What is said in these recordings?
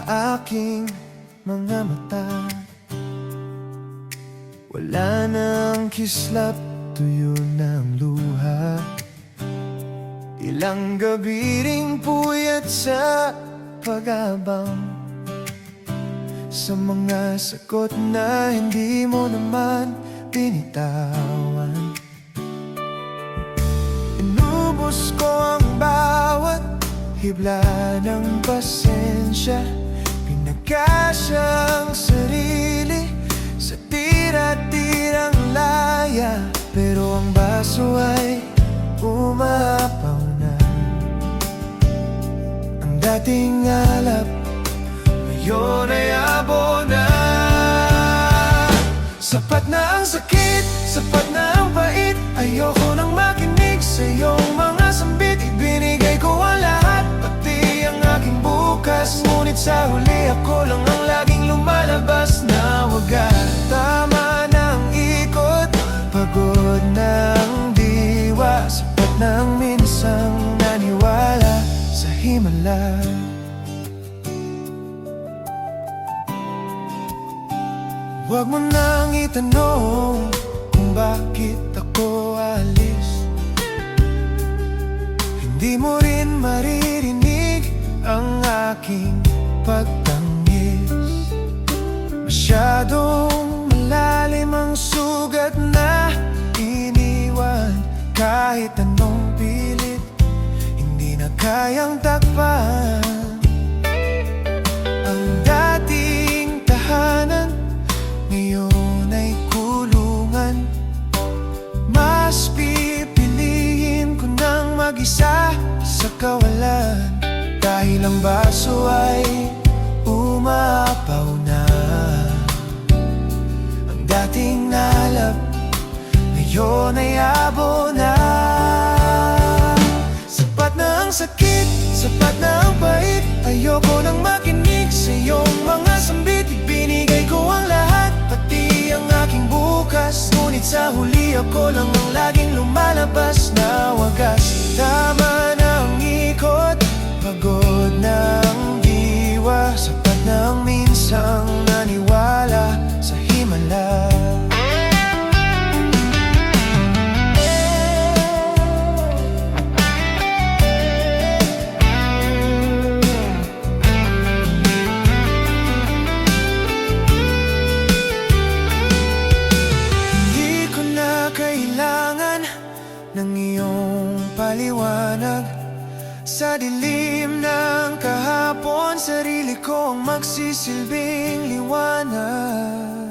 aking mga mata. Wala nang kislap, tuyo ng luha. Ilang gabi ring puyat sa pag-abang, sa mga sagot na hindi mo naman binitawan. Inubos ko ang bawat hibla ng pasensya, pinagkasyang sarili sa tira-tirang laya. Pero ang baso ay umapaw na. Ang dating alap ngayon ay abo na. Sapat na ang sakit, sapat na ang pait. Ayoko nang makinig sa iyong mga sambit. Ibinigay ko ang lahat, pati ang aking bukas. Ngunit sa huli ako lang ang laging lumalabas na wagas. Tama na ang ikot, pagod na ang diwa. Sapat na ang minsang naniwala sa himala. Huwag mo nang itanong kung bakit ako alis. Hindi mo rin maririnig ang aking pagtangis. Masyadong malalim ang sugat na iniwan. Kahit anong pilit, hindi na kayang takpan. Ang dating tahanan ngayon ay kulungan. Mas pipiliin ko nang mag-isa sa kawalan. Dahil ang baso ay umapaw na. Ang dating alap ngayon ay abo na. Sapat na ang sakit, sapat na ang pait. Ayoko nang makinig sa iyong mga sambit. Ibinigay ko ang lahat, pati ang aking bukas. Ngunit sa huli ako lang ang laging lumalabas na wagas. Tama na ang ikot, pagod na ang diwa. Sapat na ang minsang naniwala sa himala. Ng iyong paliwanag sa dilim ng kahapon, sarili kong magsisilbing liwanag.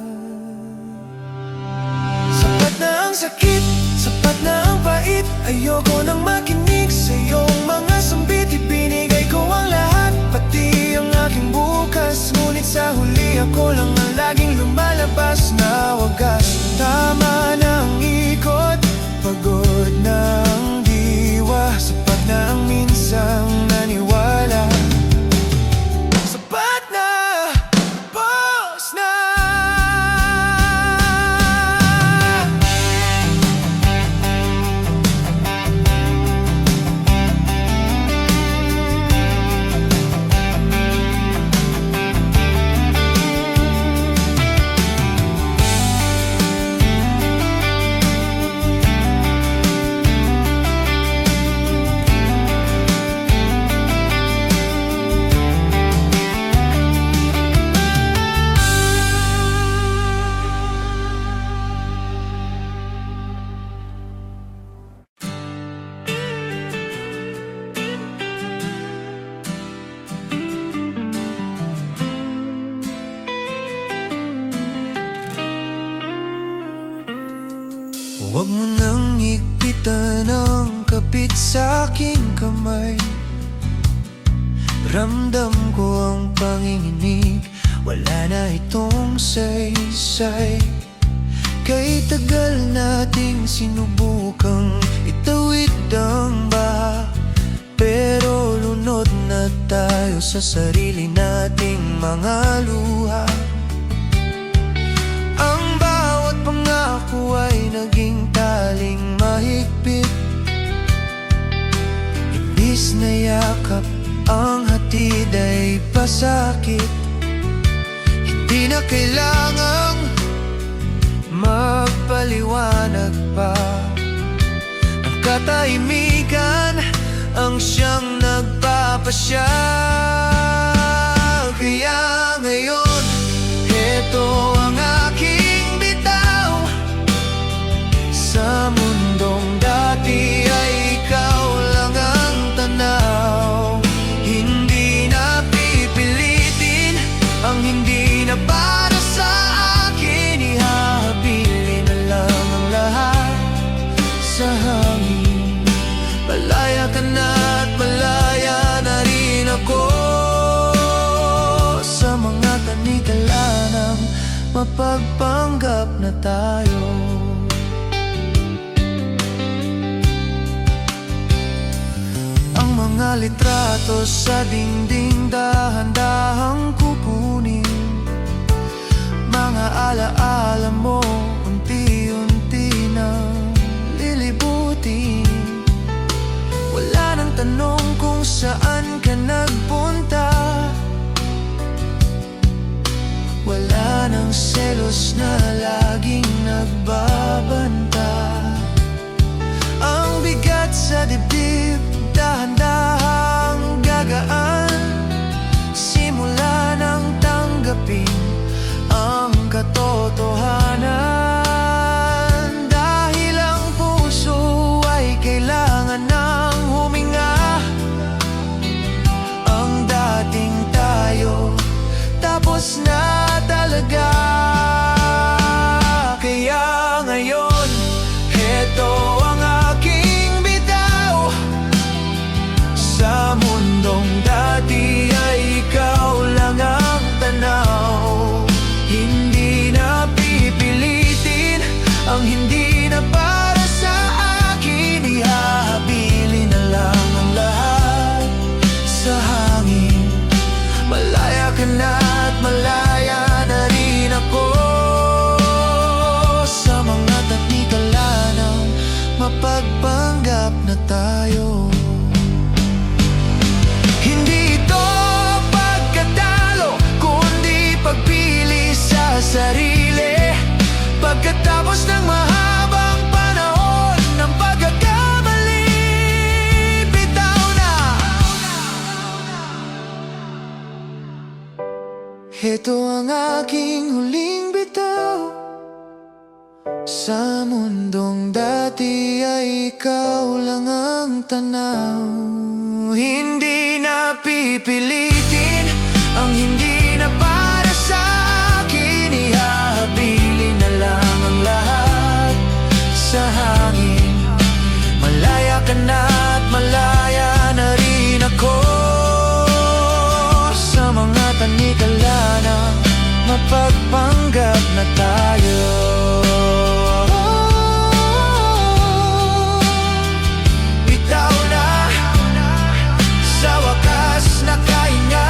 Sapat na ang sakit, sapat na ang pait. Ayoko nang makinig sa iyong mga sambit. Ibinigay ko ang lahat, pati ang aking bukas. Ngunit sa huli ako lang ang laging lumalabas na wagas. Tama na ang ikot, pagod na ang diwa. Sapat na ang minsang naniwala. Sapat na, pause na. Huwag mo nang higpitan ang kapit sa aking kamay. Ramdam ko ang panginginig, wala na itong saysay. Kay tagal nating sinubukang itawid ang baha, pero lunod na tayo sa sarili nating mga luha. Ang bawat pangako ay naging taling mahigpit. Imbis na yakap, ang hatid ay masakit. Hindi na kailangang magpaliwanag pa. Ang katahimikan ang siyang nagpapasya. Kaya ngayon, heto ang aking bitaw. Sa mundong dati ay ikaw lang ang tanaw. Hindi na pipilitin ang hindi na para sa akin. Ihahabilin na lang ang lahat sa hangin. Malaya ka na at malaya na rin ako sa mga tanikala ng mapagpanggap na tayo. Ang mga litrato sa dingding dahan-dahang kukunin. Mga alaala mo unti-unti na lilibutin. Wala nang tanong kung saan ka nagpunta. Wala nang selos na laging nagbabanta. Ang bigat sa dibdib, dahan-dahang gagaan. Simula nang tanggapin ang katotohanan. Dahil ang puso ay kailangan ng huminga. Ang dating tayo tapos na talaga. Kaya ngayon, heto ang aking bitaw. Sa mundong dati ay ikaw lang ang tanaw. Hindi na pipilitin ang hindi na para sa akin. Ihahabilin na lang ang lahat sa hangin. Malaya ka na at malaya na rin ako sa mga tanikala ng mapagpanggap na tayo. Hindi ito pagkatalo, kundi pagpili sa sarili. Pagkatapos ng mahabang panahon ng pagkakamali, bitaw na. Ito ang aking huling bitaw. Sa mundong dati ay ikaw lang ang tanaw. Hindi na pipilitin ang hindi na para sa akin. Ihahabilin na lang ang lahat sa hangin. Malaya ka na at malaya na rin ako sa mga tanikala na mapagpanggap na tayo. Bitaw na, sa wakas nakahinga.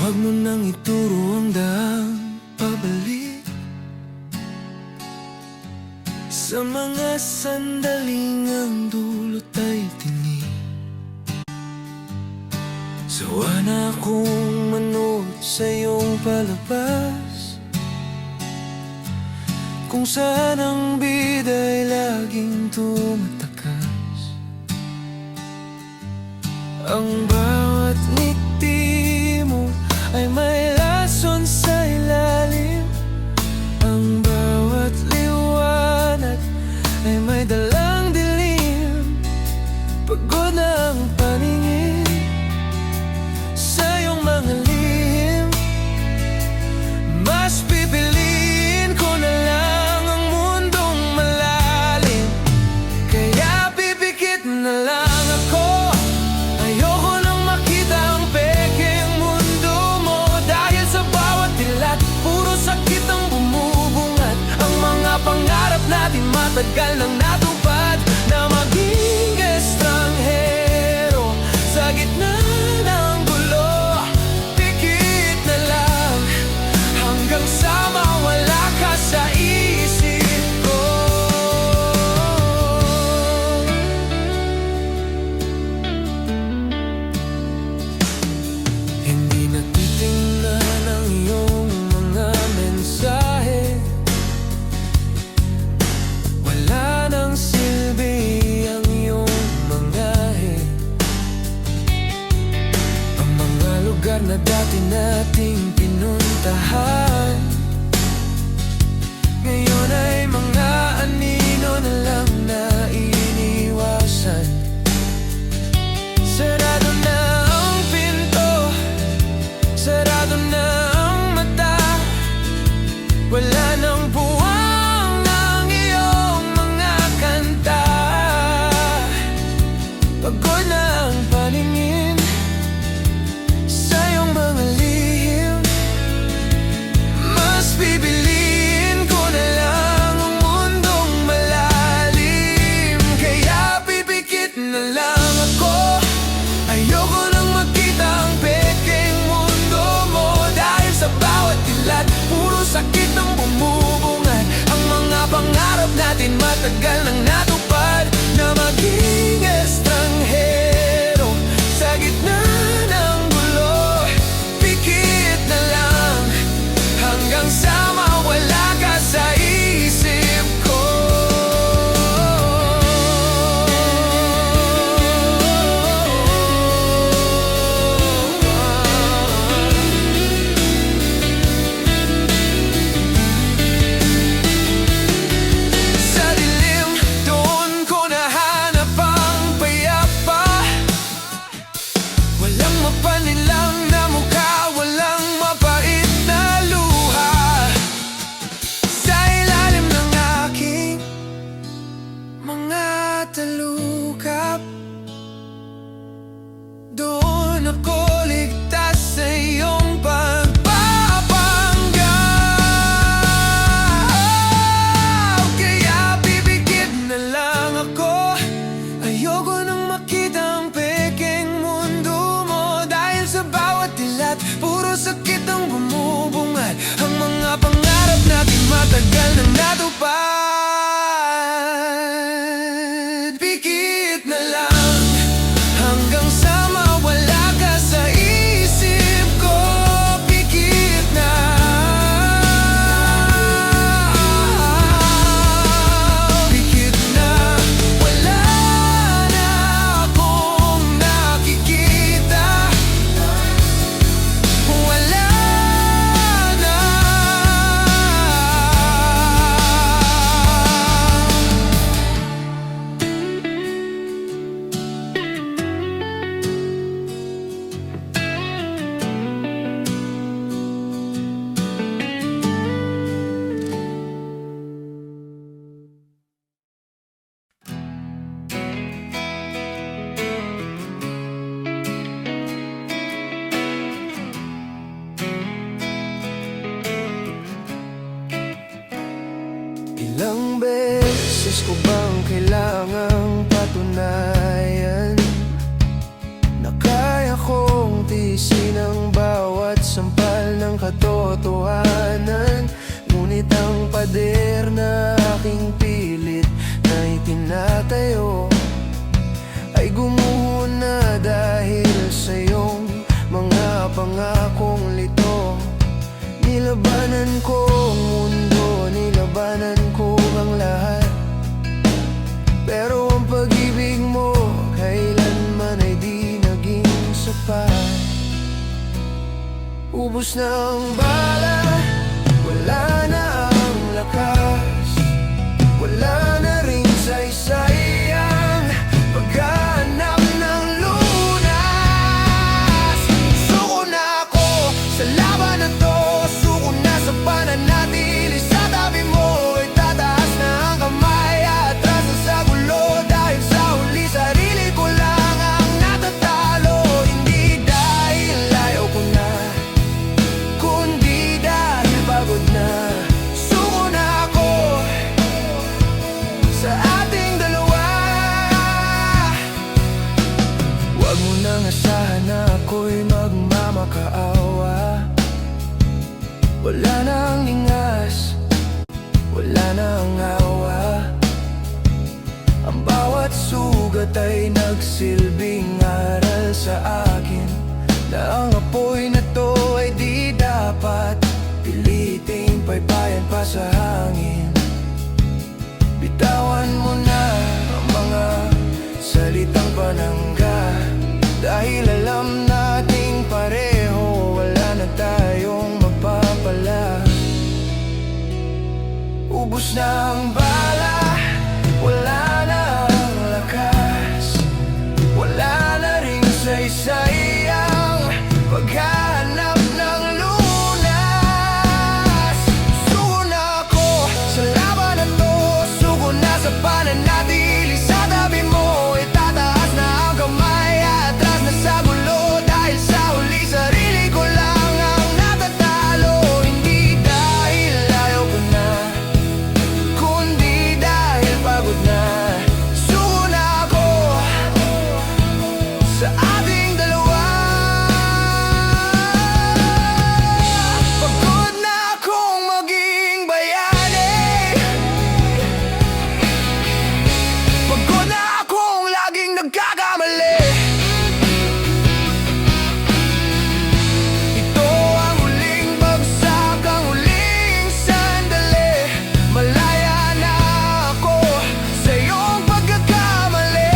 Huwag mo nang ituro ang daan pabalik sa mga sandaling ang dulot ay tinig. Sawa na akong manood sa iyong palabas, kung saan ang bida'y laging tumatakas. Ang bawat ngiti mo ay may lason sa ilalim. Ang bawat liwanag ay may dalang dilim. Pagod na ang paningin sa iyong mga lihim. Mas pipiliin ko na lang ang mundong malalim. Kaya pipikit na lang ako gitna ng gulo, pikit na lang hanggang sa mawala ka sa isip ko. Hindi natitingnan ang iyong mga mensahe, wala nang silbi ang iyong mangahe. Ang mga lugar na dati nating pinuntahan, ngayon ay mga anino na lang na iniwasan. Sarado na ang pinto, sarado na ang mata, wala nang buwang ng iyong mga kanta. Pagod na ang paningin sa iyong mga lihim, mas bibiliin ko na lang ang mundong malalim. Kaya pipikit na lang ako, ayoko nang makita ang pekeng mundo mo. Dahil sa bawat dilat, puro sakit ang bumubungad. Ang mga pangarap natin matagal nang natupad, na maging estranghero sa gitna ng gulo, pikit na lang hanggang sa mawala ka sa isip ko. Sa dilim, doon ko nahanap ang payapa. Walang mapanilang na mukha, walang mapait na luha. Sa ilalim ng aking mga talukap, doon ako ligtas sa iyong pagpapanggap. Kaya bibigit na lang ako, ayoko nang makita ang pekeng mundo mo. Dahil sa bawat dilat, puro sakit ang bumubungad. Ang mga pangarap natin matagal nang natupad, pikit na lang hanggang sa mawala ka sa isip ko. Pikit na, pikit na, wala na akong nakikita, wala na. Ilang beses ko bang kailangang patunayan na kaya kong tiisin ang bawat sampal ng katotohanan? Ngunit ang pader na aking pilit na itinatayo ay gumuho na dahil sa iyong mga pangakong lito. Nilabanan ko ang mundo, nilabanan ko ang lahat, pero ang pag-ibig mo kailanman ay di naging sapat. Ubos na ang bala, wala na ang lakas, wala na rin saysay ang paghahanap ng lunas. Suko na ako sa laban na to, suko na sa pananatili sa tabi mo. Itataas na ang kamay, atras na sa gulo, dahil sa huli sarili ko lang ang natatalo. Hindi dahil ayaw ko na, kundi dahil nang asahan na ako'y magmamakaawa. Wala nang lingas, wala nang awa. Ang bawat sugat ay nagsilbing aral sa akin, na ang apoy na to ay di dapat piliting paypayan pa sa hangin. Bitawan mo na ang mga salitang panangga, dahil alam nating pareho wala na tayong mapapala. Ubus na ang bala, wala na ang lakas, wala na ring saysay ang paghahanap ng lunas. Suko na ako sa laban na to, suko na sa pananatili sa tabi mo. Itataas na ang kamay, atras na sa gulo, dahil sa huli sarili ko lang ang natatalo. Hindi dahil ayaw ko na, kundi dahil pagod na. Suko na ako sa ating dalawa. Pagod na akong maging bayani, pagod na akong laging nagkakamali. Ito ang huling bagsak, ang huling sandali. Malaya na ako sa iyong pagkakamali.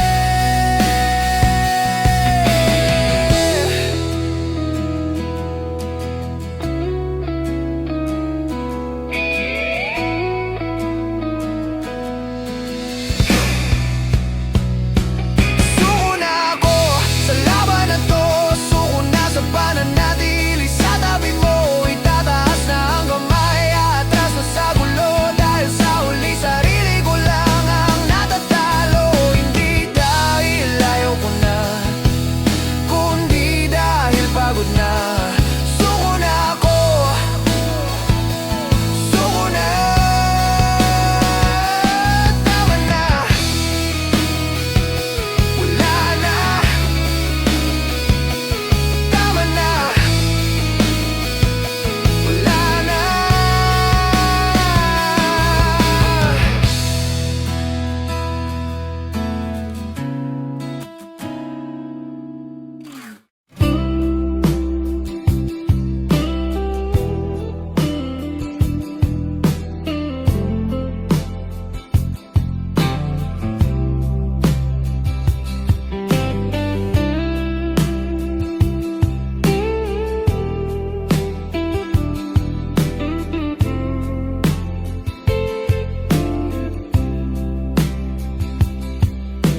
Suko na ako sa laban na to, suko na sa pananatili sa tabi mo. Itataas na ang kamay, atras na sa gulo, dahil sa huli sarili ko lang ang natatalo. Hindi dahil ayaw ko na, kundi dahil pagod na. Suko na ako, suko na. Tama na, wala na. Tama na, wala na.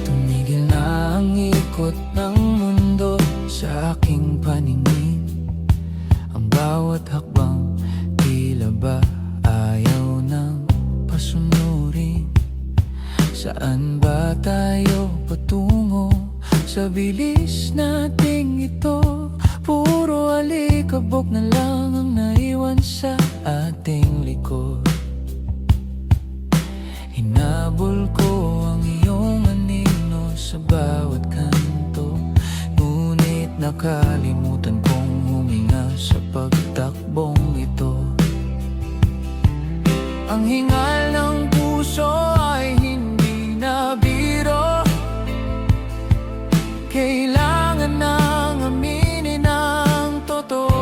Tumigil na ang ikot ng mundo sa aking paningin. Ang bawat hakbang tila ba ayaw nang pasunurin. Saan ba tayo patungo sa bilis nating ito? Puro alikabok na lang ang naiwan sa ating likod. Hinabol ko ang iyong anino sa bawat kanto, ngunit nakalimutan kong huminga sa pagtakbong ito. Ang hingal ng puso ay hindi na biro, kailangan nang aminin ang totoo.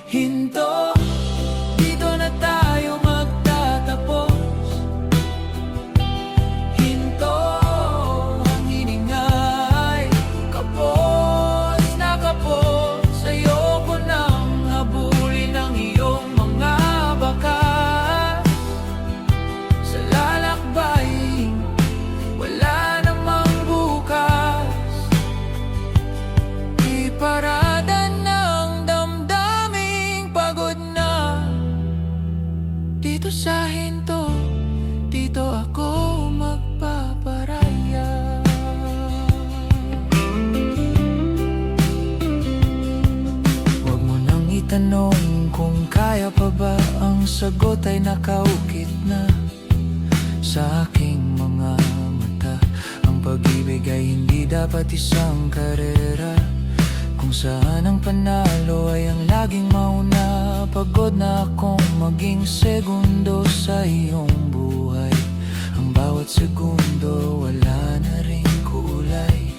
Hinto, dito na tayo magtatapos. Hinto, ang hininga ay kapos na kapos. Ayoko nang habulin ang iyong mga bakas. Sa lalakbay, wala namang bukas. Iparada ng damdaming pagod na. Dito sa hinto, dito ako magpaparaya. Huwag mo nang itanong kung kaya pa ba, ang sagot ay nakaukit na sa aking mga mata. Ang pag-ibig ay hindi dapat isang karera kung saan ang panalo ay ang laging mauna. Pagod na akong maging segundo sa iyong buhay. Ang bawat segundo wala na ring kulay.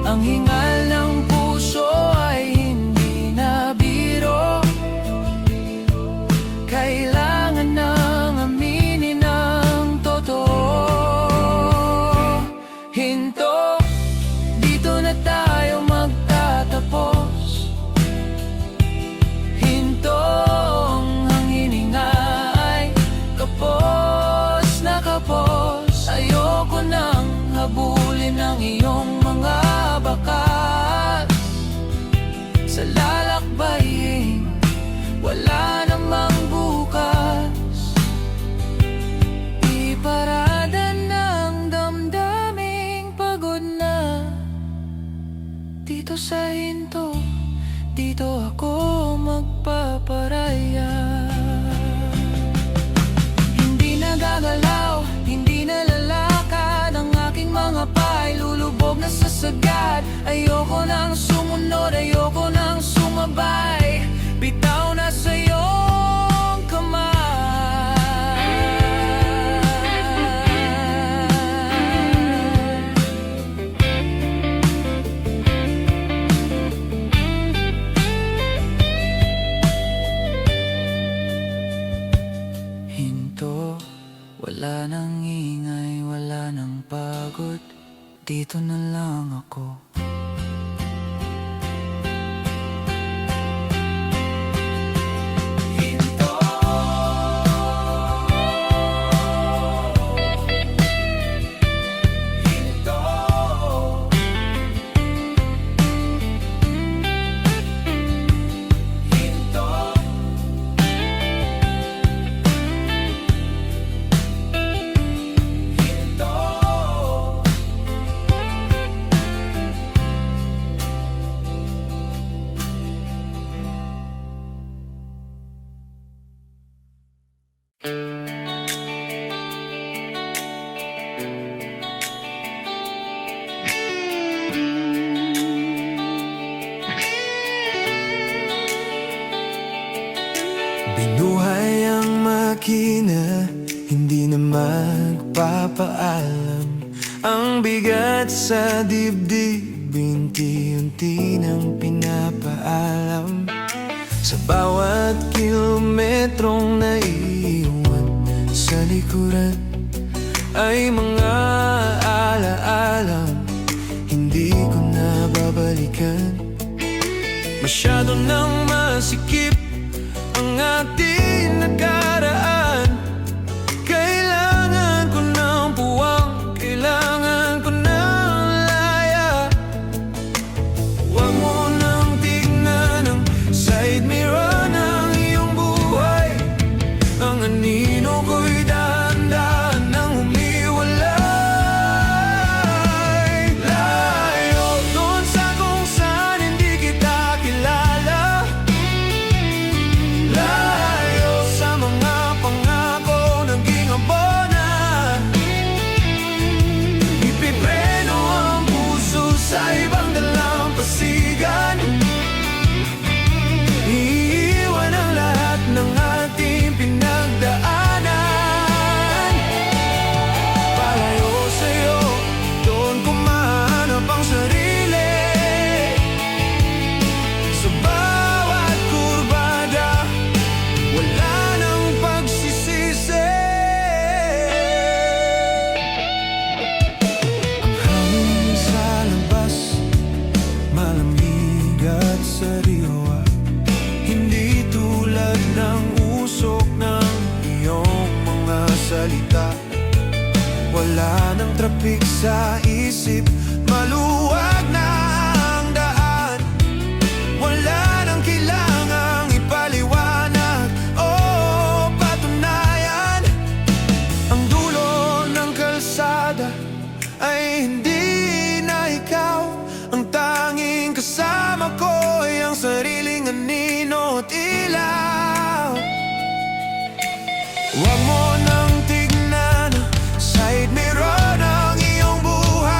Ang hingal ng puso ay hindi na biro. Kailangan nang aminin ang totoo. Hinto, dito na tayo magtatapos. Hinto, ang hininga ay kapos na kapos. Ayoko nang habulin ang iyong mga bakas. Sa lalakbayin, wala namang bukas. Iparada ng damdaming pagod na. Dito sa hinto, dito ako magpaparaya. Hindi nagagalaw, hindi nalalakad ang aking mga pay. Lulubog na sa sagad. Ayoko nang sumunod, ayoko nang sumabay. Bitaw na sa iyong kamay. Hinto, wala nang ingay, wala nang pagod. Dito na lang ako. Binuhay ang makina, hindi na magpapaalam. Ang bigat sa dibdib, unti-unti nang pinapaalam. Sa bawat kilometrong naiiwan sa likuran ay mga alaalang hindi ko na babalikan. Masyado nang masikip ang ating nakaraan. Kailangan ko ng puwang, kailangan ko ng laya. Huwag mo nang tignan ang side mirror ng iyong buhay. Ang anino ko'y dahan-dahan nang humiwalay. Layo doon sa kung saan hindi kita kilala. Layo sa mga pangako naging abona. Ipipreno ang puso sa ibang dalampasigan. Iiwan ang lahat ng ating pinagdaanan. Palayo sa'yo, doon ko mahanap ang sarili. Sa bawat kurbada, wala nang pagsisisi. Ang hangin sa labas, malamig at sariwa. Hindi tulad ng usok ng iyong mga salita. Wala nang trapik sa isip, maluwag na ang daan. Wala nang kailangang ipaliwanag o patunayan. Ang dulo ng kalsada ay hindi na ikaw. Ang tanging kasama ko ay ang sariling anino at ilaw. Huwag mo nang tignan side mirror ng iyong buhay.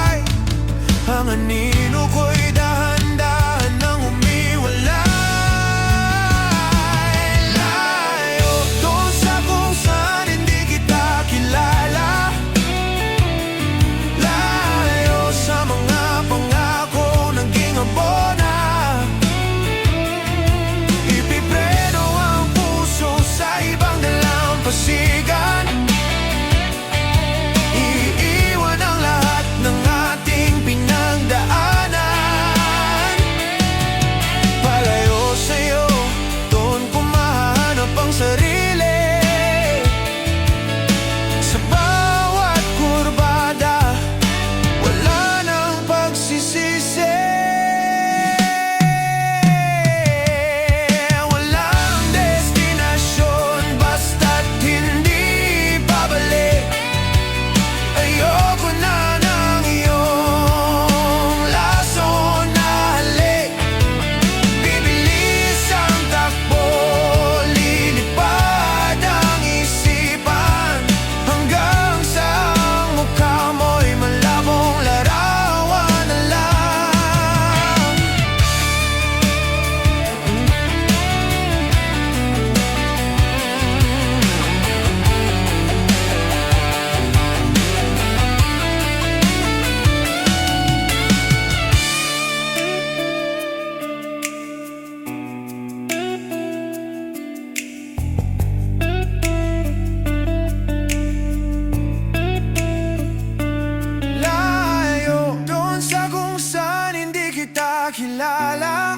kilala.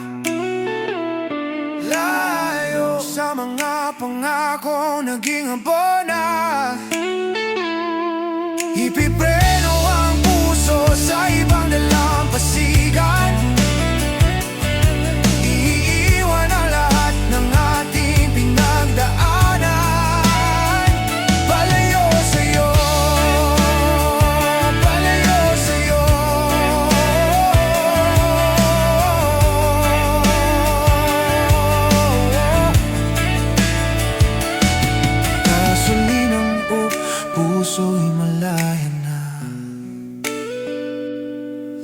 Layo sa mga pangako naging abona. Ipipreno ang puso sa ibang dalampasigan. Iiwan ang lahat ng ating pinagdaanan. Palayo sa'yo, palayo sa'yo. Gasolinang puso'y malaya na.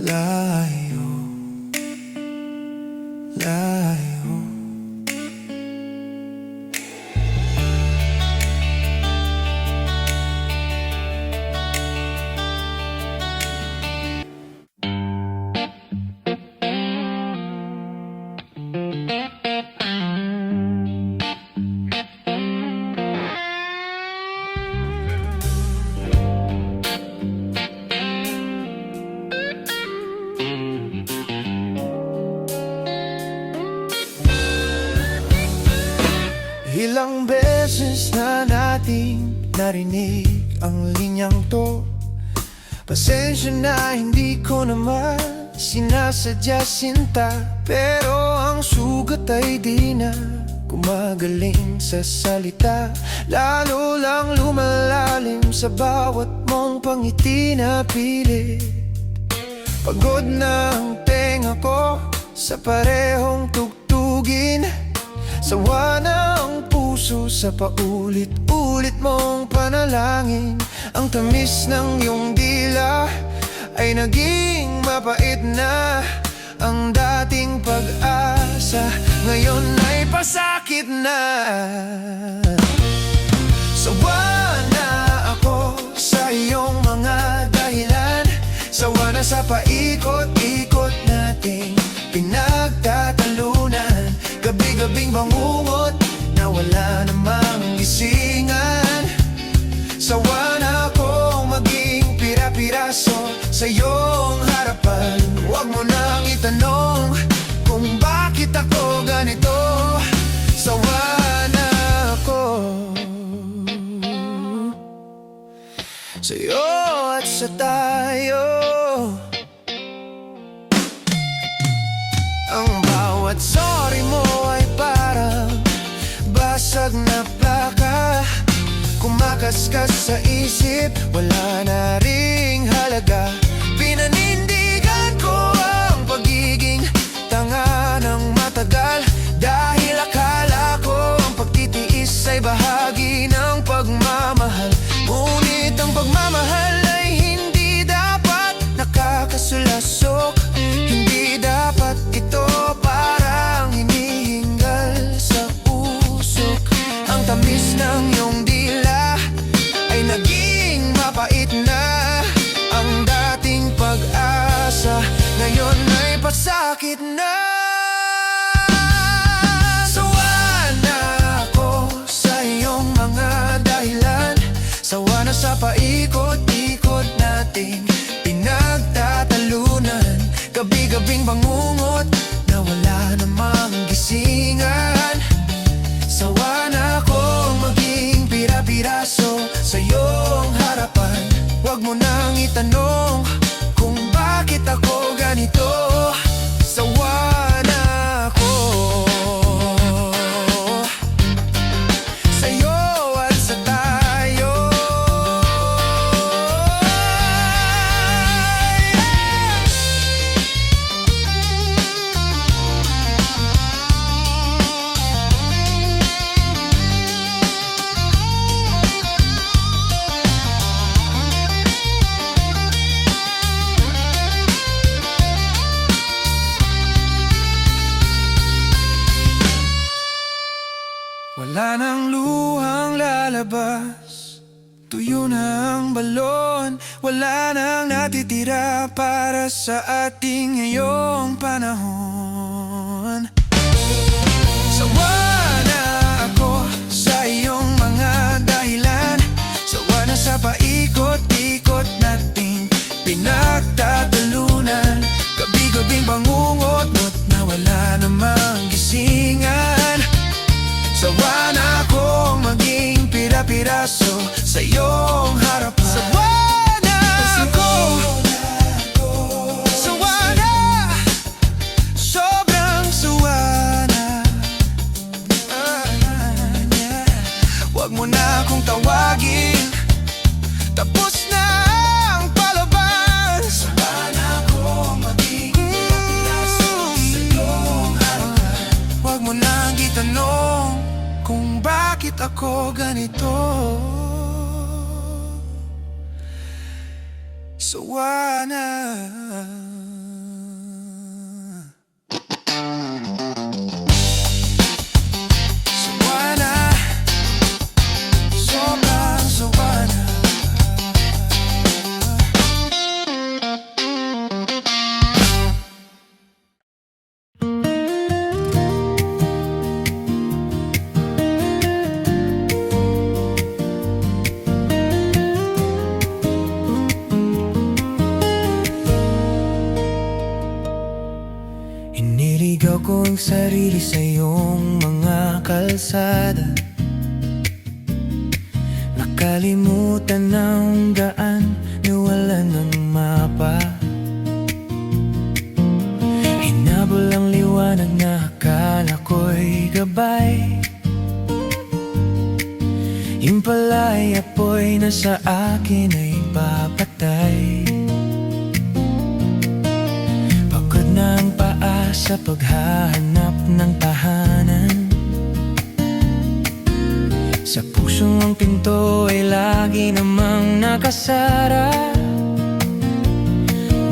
Layo, layo. Ilang beses na nating narinig ang linyang to. Pasensya na hindi ko naman sinasadya sinta. Pero ang sugat ay di na gumagaling sa salita. Lalo lang lumalalim sa bawat mong pangiti na pilit. Pagod na ang tenga ko sa parehong tugtugin. Sawa na ang puso sa paulit-ulit mong panalangin. Ang tamis ng iyong dila ay naging mapait na. Ang dating pag-asa ngayon ay pasakit na. Sawa na ako sa iyong mga dahilan. Sawa na sa paikot-ikot nating pinagtatalunan. Gabi-gabing bangungot na wala namang gisingan. Sawa na akong maging pira-piraso sa iyong harapan. Huwag mo nang itanong kung bakit ako ganito. Sawa na ako sa'yo at sa tayo. Ang bawat sorry mo ay parang basag na plaka. Kumakaskas sa isip, wala na ring halaga. Pinanindigan ko ang pagiging tanga ng matagal. Dahil akala ko ang pagtitiis ay bahagi ng pagmamahal. Ngunit ang pagmamahal ay hindi dapat nakakasulasok. Hindi dapat ito parang hinihingal sa usok. Ang tamis ng iyong dila ay naging mapait na. Ang dating pag-asa ngayon ay pasakit na. Sawa na ako sa iyong mga dahilan. Sawa na sa paikot-ikot nating pinagtatalunan. Gabi-gabing bangungot na wala namang gisingan. Sawa na akong maging pira-piraso sa iyong harapan. Huwag mo nang itanong kung bakit ako ganito. Sawa na ako sa'yo at sa tayo. Wala nang luhang lalabas, tuyo na ang balon. Wala nang natitira para sa ating ngayong panahon. Sawa na ako sa iyong mga dahilan. Sawa na sa paikot-ikot nating pinagtatalunan. Gabi-gabing bangungot ako ganito. Sawa na. Sawa na. Sobrang sawa na. Iniligaw ko ang sarili sa iyong mga kalsada. Nakalimutan ng daan, nawalan ng mapa. Hinabol ang liwanag na akala ko'y gabay. Yung pala'y apoy na sa akin ay papatay. Pagod na ang paa sa paghahanap ng tahanan. Sa pusong ang pinto ay lagi namang nakasara.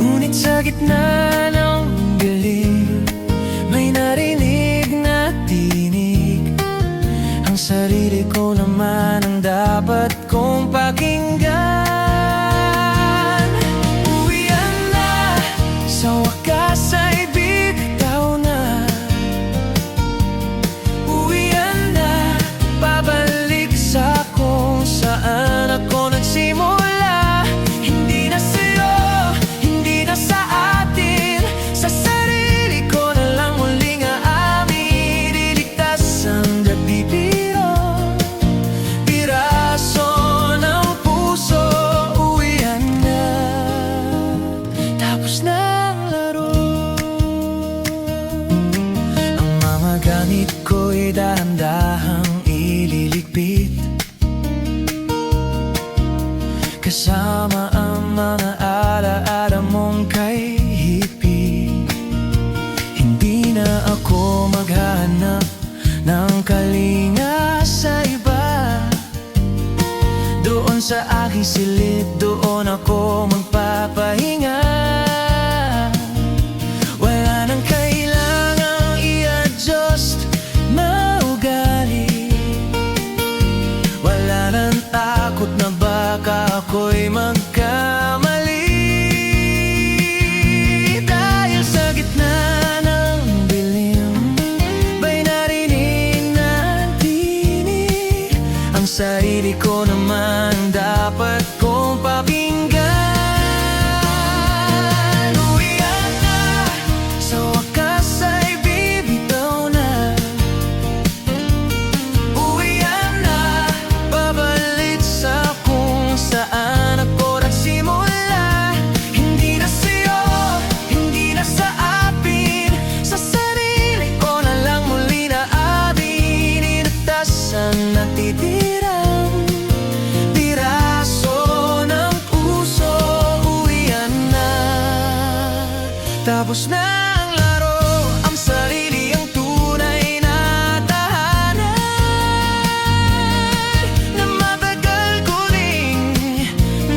Ngunit sa gitna ng dilim, may narinig na tinig. Ang sarili ko naman ang dapat kong pakinggan. Uwian na, sa wakas ay bitaw na. Uwian na, babalik sa kung saan ako nagsimula. Hindi na sa'yo, hindi na sa atin. Sa sarili ko na lang muling aamin. Iligtas ang nagbibiro, piraso ng puso. Uwian na, tapos na ang laro. Ang mga gamit ko'y dahan-dahang ililigpit, kasama ang mga alaala mong kay hippie. Hindi na ako maghanap ng kalinga sa iba. Doon sa aking silid, doon ako magpapahinga. Wala nang kailangang i-adjust maugali. Wala nang takot na baka ako'y magkamali. Dahil sa gitna ng dilim, may narinig na tinig. Ang sarili ko naman dapat kong pakinggan. Uwian na, sa wakas ay bibitaw na. Uwian na, babalik sa kung saan ako nagsimula. Hindi na sa'yo, hindi na sa atin. Sa sarili ko na lang muli na amin. Iligtas ang natitirang piraso ng puso. Uwian na, tapos na ang laro. Ang sarili ang tunay na tahanan, na matagal ko ring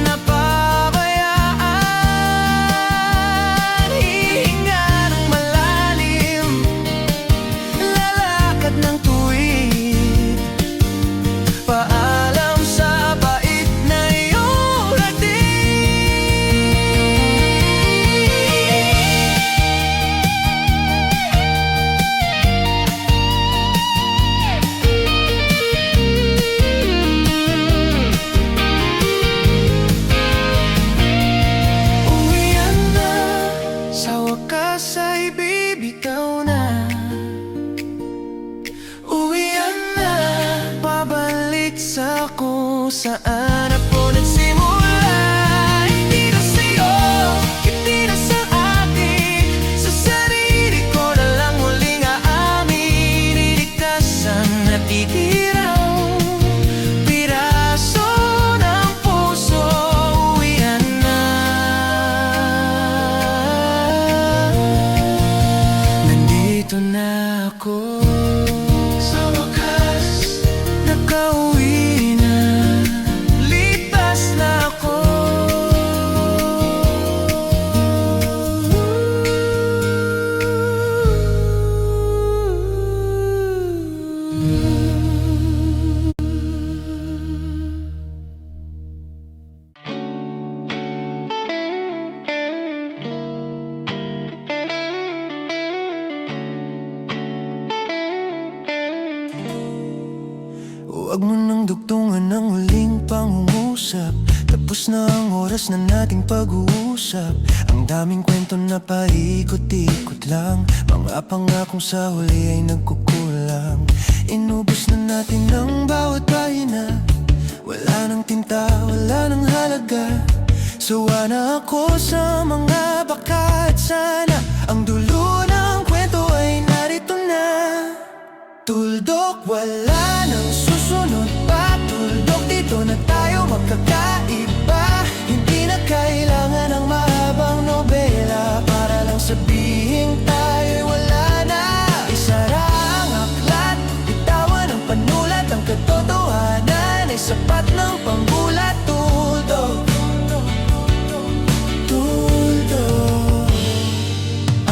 napabayaan. Hihinga ng malalim, lalakad ng tuwid, paalam sa bait na iyong uwian na, sa wakas ay bibitaw na. Uwian na, pabalik sa kung saan ako nagsimula. Hindi na sa'yo, hindi na sa atin. Sa sarili ko na lang muling aamin. Iligtas ang natitirang piraso ng puso. Uwian na. Nandito na ako sa wakas, nakauwi Huwag mo nang dugtungan ng huling pangungusap. Tapos na ang oras na nating pag-uusap. Ang daming kwento na paikot-ikot lang. Mga pangakong sa huli ay nagkukulang. Inubos na natin ang bawat pahina. Wala nang tinta, wala nang halaga. Sawa na ako sa mga baka at sana ang dulo ng kwento ay narito na. Tuldok, wala nang susunod pa. Tuldok, dito na tayo magkakaiba. Hindi na kailangan ng mahabang nobela para lang sabihin tayo'y wala na. Isara ang aklat, bitawan ang panulat. Ang katotohanan ay sapat ng panggulat. Tuldok, tuldok.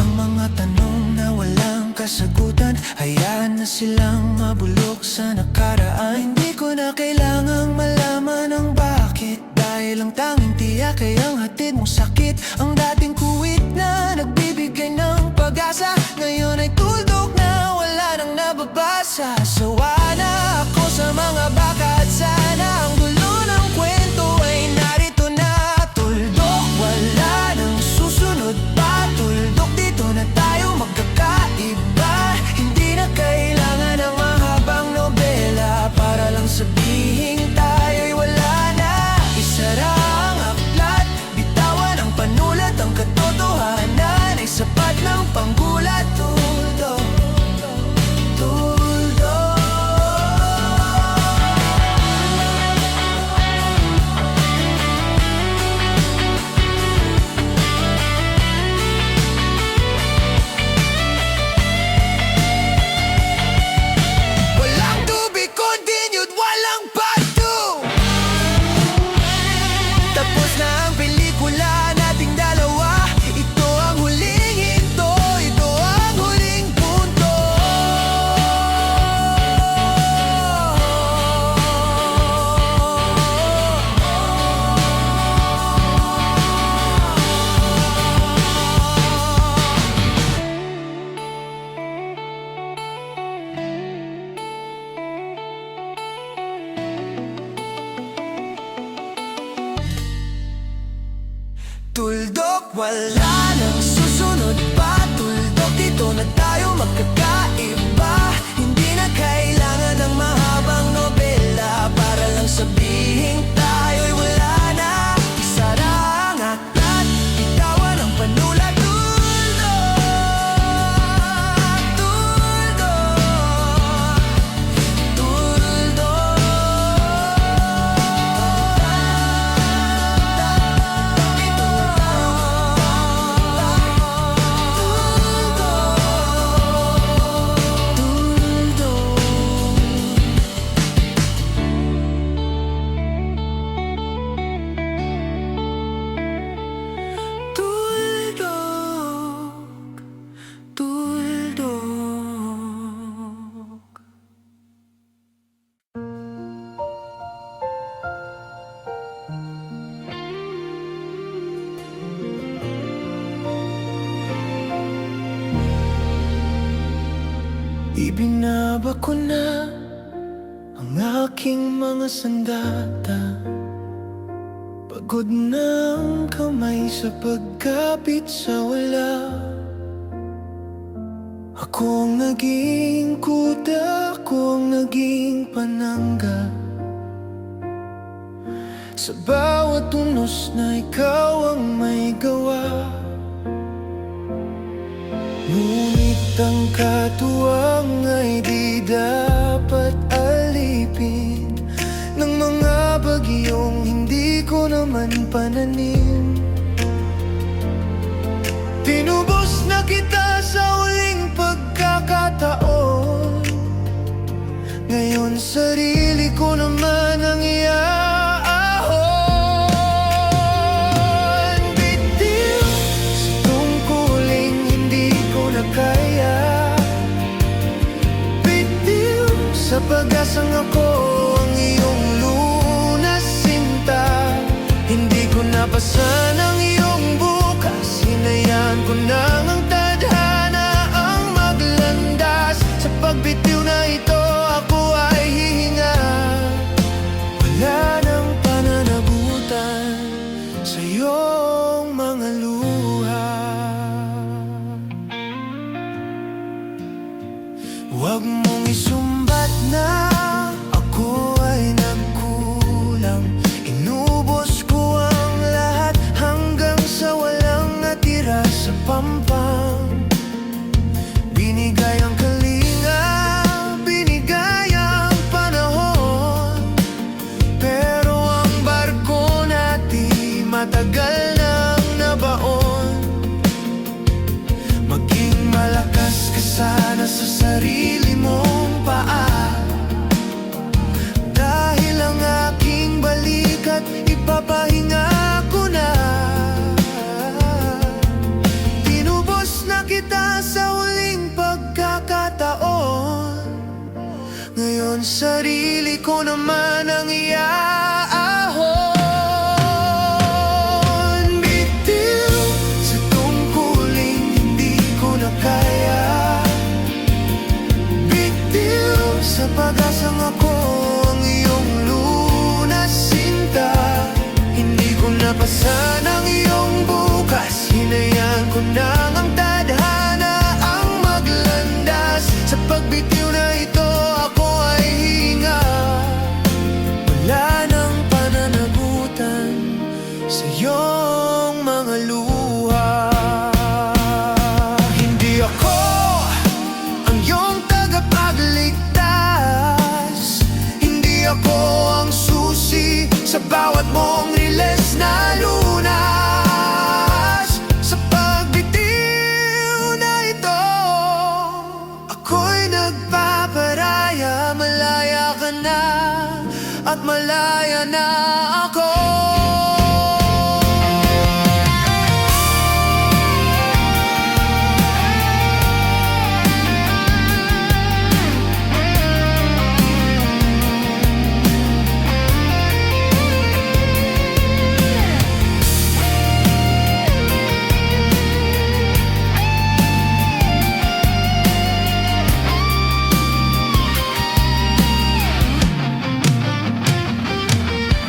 Ang mga tanong na walang kasagutan, hayaan na silang mabulok sa nakaraan. Hindi ko na kailangang malaman ang bakit, dahil ang tanging tiyak ay ang hatid mong sakit. Ang dating kuwit na nagbibigay ng pag-asa, ngayon ay tuldok na wala nang nababasa. Sawa na ako sa mga baka at sana ang dulo ng kwento ay narito na. Tuldok, wala nang susunod pa. Tuldok, dito na tayo magkakaiba. Hindi na kailangan ng mahabang nobela para lang sabihin tayo'y wala na. Isara ang aklat, bitawan ang panulat. Ang katotohanan ay sapat ng panggulat. Tuldok, tuldok. Walang to be continued, walang part 2. Tapos na ang pelikula nating dalawa. Ito ang huling hinto, ito ang huling punto. Tuldok, wala nang susunod pa. Tuldok, dito na tayo magkakaiba. Hindi na kailangan ng mahabang nobela para lang sabihin tayo'y wala na. Isara ang aklat, bitawan ang panulat. Tuldok, tuldok, tuldok, tuldok. Ibinaba ko na ang aking mga sandata. Pagod na ang kamay sa pagkapit sa wala. Ako ang naging kuda, ako ang naging panangga. Sa bawat unos na ikaw ang may gawa. Ngunit ang katuwang ay di dapat alipin ng mga bagyong hindi ko naman pananim. Tinubos na kita sa huling pagkakataon. Ngayon sarili ko naman ang iaahon. Bitiw sa tungkuling hindi ko na kaya. Bitiw sa pag-asang ako ang iyong lunas, sinta. Hindi ko napasan ang iyong bukas. Hinayaan ko nang ang tadhana ang maglandas. Sa pagbitiw na ito ako ay hihinga. Huwag mong isumbat na ako ay nagkulang. Inubos ko ang lahat hanggang sa walang natira sa pampang. Binigay ang kalinga, binigay ang panahon, pero ang barko natin matagal nang nabaon. Maging malakas ka sana sa sarili mong paa, dahil ang aking balikat ipapahinga ko na. Tinubos na kita sa huling pagkakataon, ngayon sarili ko naman ang iaahon. Bitiw sa tungkuling hindi ko na kaya, bitiw sa pag-asang ako ang iyong lunas, sinta. Hindi ko napasan ang iyong bukas, hinayaan ko na ang tadhana ang maglandas. Sa pagbitiw na ito ako ay hinga, wala nang pananagutan sa iyong mga luha. Hindi ako ang iyong tagapagligtas, hindi ako ang susi sa bawat mong riles na lunas. Sa pagbitiw na ito ako'y nagpaparaya, malaya ka na at malaya na ako.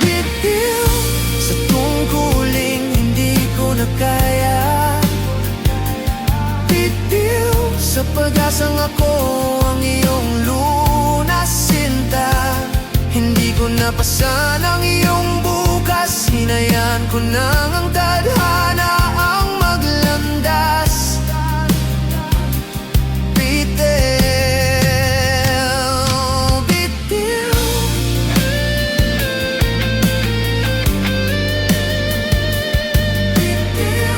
Bitiw sa tungkuling hindi ko na kaya, bitiw sa pag-asang ako ang iyong lunas, sinta. Hindi ko napasan ang iyong bukas, hinayaan ko nang ang tadhana ang maglandas. Bitiw, bitiw, bitiw.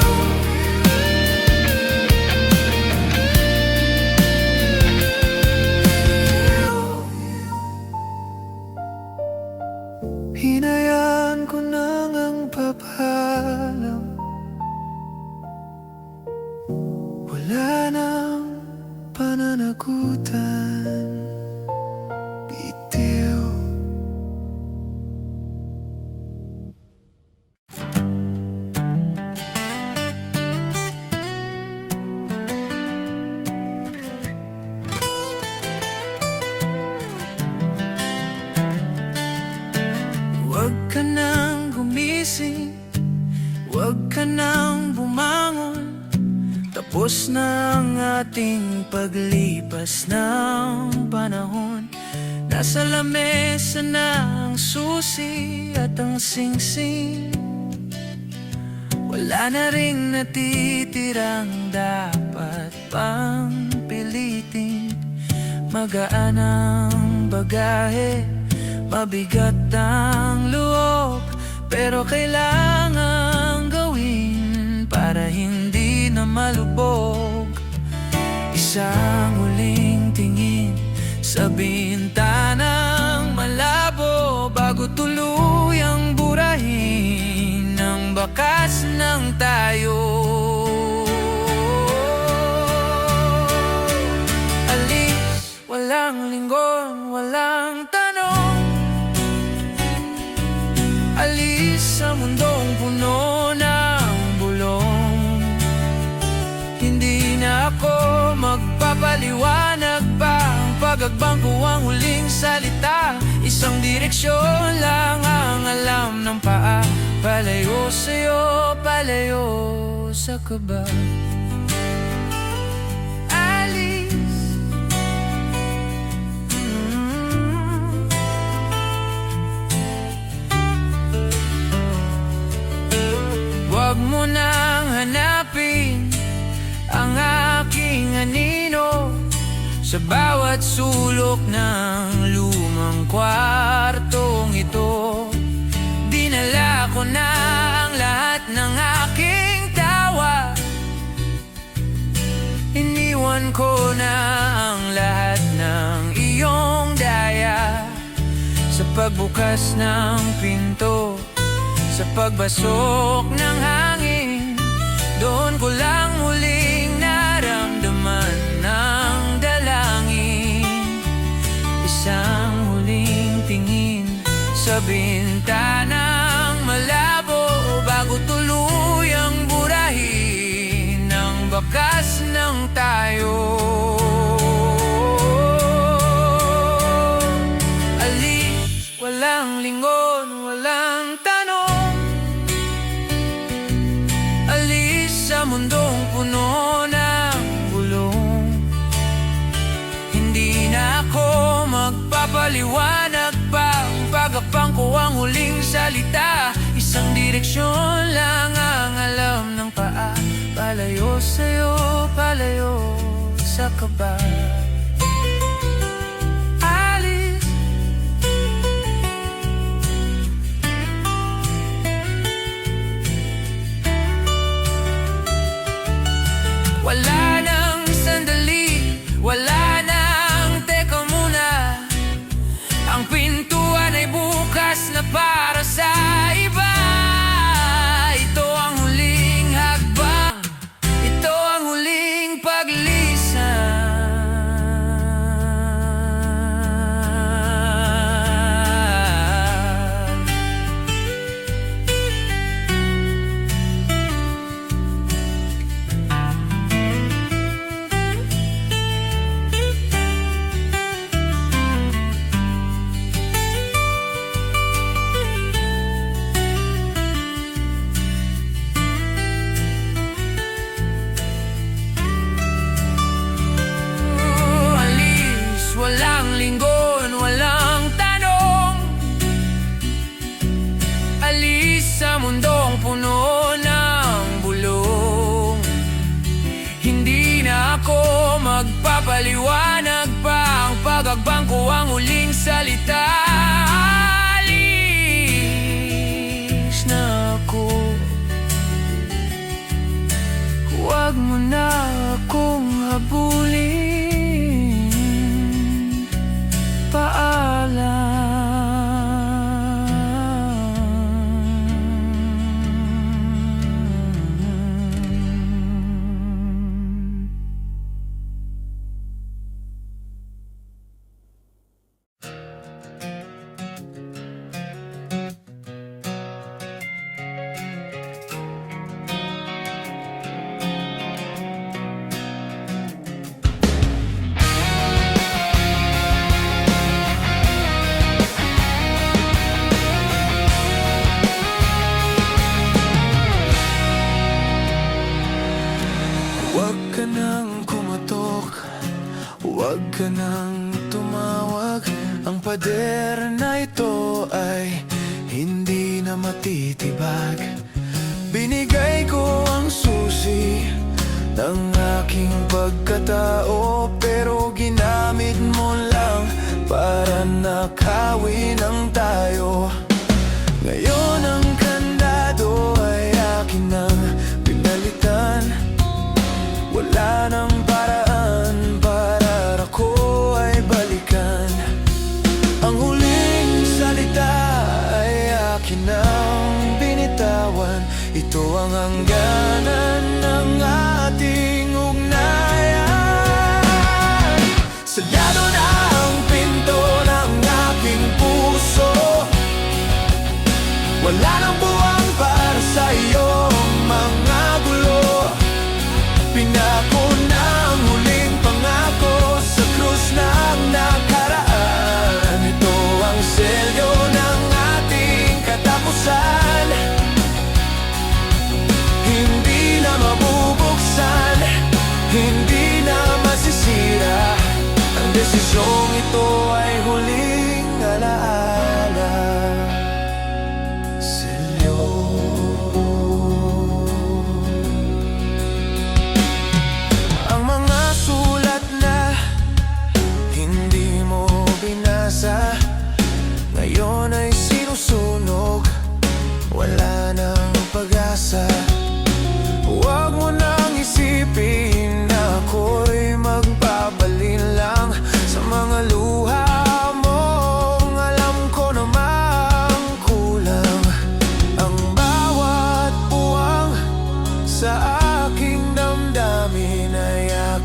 Hinayaan ko nang ang papalam, wala nang pananagutan. Bitiw. Huwag ka nang gumising, huwag ka nang bumangon. Tapos na ang ating paglipas ng panahon. Nasa lamesa na ang susi at ang singsing. Wala na ring natitirang dapat pang pilitin. Magaan ang bagahe, mabigat ang loob, pero kailangan gawin para hindi na malubog. Isang huling tingin sa bintanang malabo bago tuluyang burahin ang bakas ng tayo. Alis, walang linggon, walang tanong. Alis sa mundong puno ng bulong. Hindi na ako magpapaliwanag pa, ang pag-agbang ko ang huling salita. Isang direksyon lang ang alam ng paa, palayo sa'yo, palayo sa kaba. Alis, Sa bawat sulok ng lumang kwartong ito, dinala ko na ang lahat ng aking tawa. Iniwan ko na ang lahat ng iyong daya. Sa pagbukas ng pinto, sa pagbasok ng hangin, doon ko lang muling naramdaman ng dalangin. Isang huling tingin sa bintanang malabo, bago tuluyang burahin ang bakas ng tayo. Alis, walang lingon, walang tanong. Alis sa mundong puno ng bulong. Hindi na ako magpapaliwanag pa, pagkapang ko ang huling salita. Isang direksyon lang ang alam ng paa, palayo sa'yo, palayo sa kaba. Alis, wala nang sandali, wala nang teka muna. Ang pintuan ay bukas na para sa iba. Ito ang huling hakbang, ito ang huling paglisan. Walang linggon, walang tanong. Alis sa mundong puno ng bulong. Hindi na ako magpapaliwanag pa, ang paghagbang ko ang huling salita. Alis na ako, huwag mo na akong habulin. Huwag ka nang kumatok, huwag ka nang tumawag. Ang pader na ito ay hindi na matitibag. Binigay ko ang susi ng aking pagkatao, pero ginamit mo lang para nakawin ang tayo. Ngayon ang kandado ay akin nang pinalitan. Wala nang paraan para ako ay balikan. Ang huling salita ay akin ang binitawan. Ito ang hangganan ng ating ugnayan. Sarado na ang pinto ng aking puso. Wala nang buwang para sa iyong mga gulo. Pinako na ang huling pangako sa krus ng nakaraan. Ito ang selyo ng ating katapusan. Hindi na mabubuksan, hindi na masisira. Ang desisyong ito ay huling alaala. Selyo. Ang mga sulat na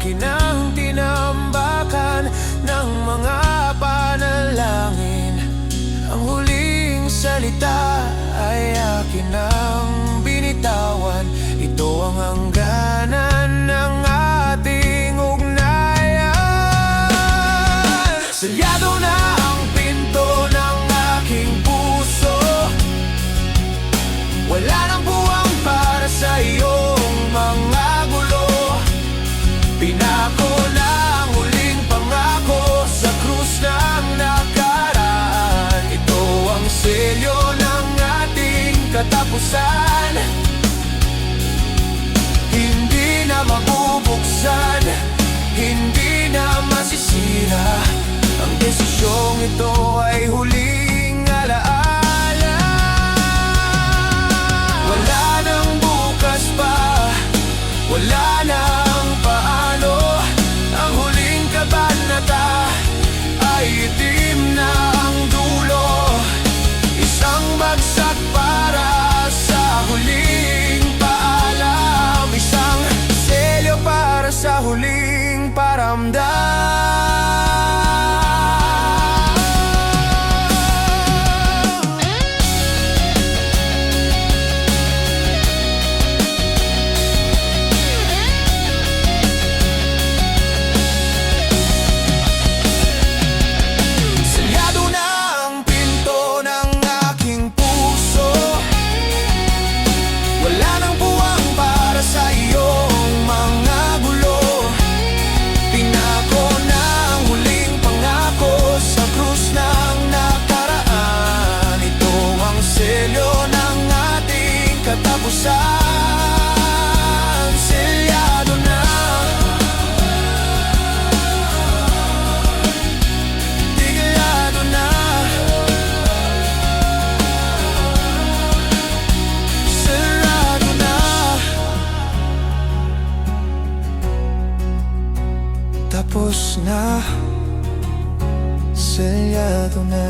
akin ang tinambakan ng mga panalangin. Ang huling salita ay akin ang binitawan. Ito ang hangganan ng ating ugnayan. Selyado na ang pinto ng aking puso. Wala nang buwang para sa iyong mga gulo. Pinako na ang huling pangako sa krus ng nakaraan. Ito ang selyo ng ating katapusan. Hindi na mabubuksan, hindi na masisira. Ang desisyong ito ay huling alaala. Wala nang bukas pa, wala nang paano. Ang huling kabanata ay itim na ang dulo. Isang bagsak para sa huling paalam. Isang selyo para sa huling paramdam. Selyado na ang pinto ng aking puso. Wala nang buwang para sa iyong mga gulo. Pinako na ang huling pangako sa krus ng nakaraan. Ito ang selyo ng ating katapusan. Selyado na. Tigilado na. Sarado na. Tapos na. Selyado na.